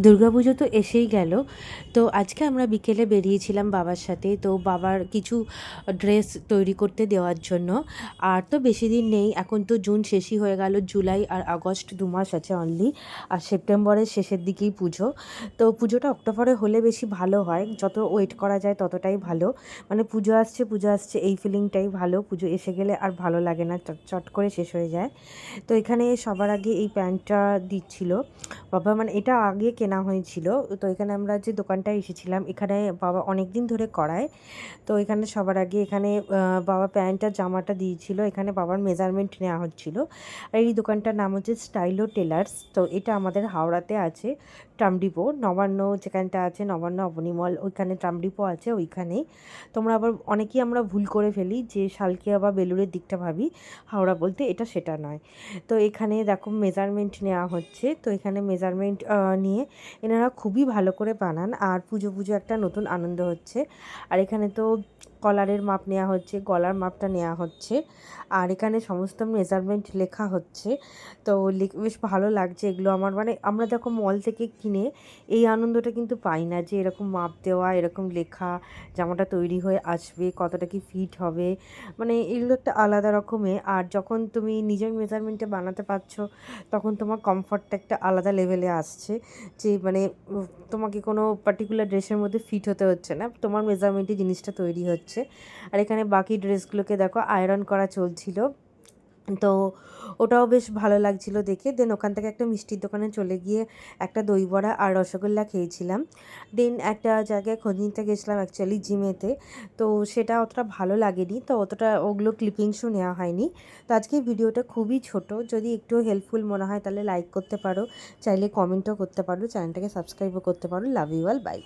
দুর্গাপুজো তো এসেই গেল। তো আজকে আমরা বিকেলে বেরিয়েছিলাম বাবার সাথে। তো বাবার কিছু ড্রেস তৈরি করতে দেওয়ার জন্য। আর তো বেশি দিন নেই, এখন তো জুন শেষই হয়ে গেল, জুলাই আর আগস্ট 2 মাস আছে অনলি। আর সেপ্টেম্বরের শেষের দিকেই পুজো। তো পুজোটা অক্টোবরে হলে বেশি ভালো হয়, যত ওয়েট করা যায় ততটাই ভালো। মানে পুজো আসছে এই ফিলিংটাই ভালো, পুজো এসে গেলে আর ভালো লাগে না, চট চট করে শেষ হয়ে যায়। তো এখানে সবার আগে এই প্যান্টটা দিচ্ছিল বাবা, মানে এটা আগে কেনা হয়েছিল। তো এখানে আমরা যে দোকানটায় এসেছিলাম, এখানে বাবা অনেক দিন ধরে করায়। তো এখানে সবার আগে এখানে বাবা প্যান্ট আর জামাটা দিয়েছিল, এখানে বাবার মেজারমেন্ট নেওয়া হচ্ছিল। আর এই দোকানটার নাম হচ্ছে স্টাইলো টেলার্স। তো এটা আমাদের হাওড়াতে আছে, ট্রামডিপো নবান্ন যেখানটা আছে, নবান্ন অবনিমল ওইখানে ট্রামডিপো আছে ওইখানেই। তোমরা আবার অনেকেই আমরা ভুল করে ফেলি যে শালকিয়া বা বেলুড়ের দিকটা ভাবি হাওড়া বলতে, এটা সেটা নয়। তো এখানে দেখো মেজারমেন্ট নেওয়া হচ্ছে। তো এখানে মেজারমেন্ট নিয়ে এনারা খুবই ভালো করে বানান, আর পুজো পুজো একটা নতুন আনন্দ হচ্ছে। আর এখানে তো কলারের মাপ নেওয়া হচ্ছে, গলার মাপটা নেওয়া হচ্ছে, আর এখানে সমস্ত মেজারমেন্ট লেখা হচ্ছে। তো বেশ ভালো লাগছে এগুলো আমার, মানে আমরা দেখো মল থেকে কিনে এই আনন্দটা কিন্তু পাই না, যে এরকম মাপ দেওয়া, এরকম লেখা, জামাটা তৈরি হয়ে আসবে, কতটা কি ফিট হবে, মানে এগুলো একটা আলাদা রকমের। আর যখন তুমি নিজের মেজারমেন্টে বানাতে পারছো, তখন তোমার কমফর্টটা একটা আলাদা লেভেলে আসছে। যে মানে তোমাকে কোনো পার্টিকুলার ড্রেসের মধ্যে ফিট হতে হচ্ছে না, তোমার মেজারমেন্টে জিনিসটা তৈরি হচ্ছে। আর এখানে বাকি ড্রেসগুলোকে দেখো আয়রন করা চলছিল। তো ওটাও বেশ ভালো লাগছিল দেখে। দেন ওখান থেকে একটা মিষ্টির দোকানে চলে গিয়ে একটা দই বড়া আর রসগোল্লা খেয়েছিলাম। দেন একটা জায়গায় খোঁজ নিতে গেছিলাম অ্যাকচুয়ালি জিমেতে। তো সেটা অতটা ভালো লাগেনি, তো অতটা ওগুলো ক্লিপিংসও নেওয়া হয়নি। তো আজকে ভিডিওটা খুবই ছোট, যদি একটু হেল্পফুল মনে হয় তাহলে লাইক করতে পারো, চাইলে কমেন্টও করতে পারো, চ্যানেলটাকে সাবস্ক্রাইবও করতে পারো। Love you all, by.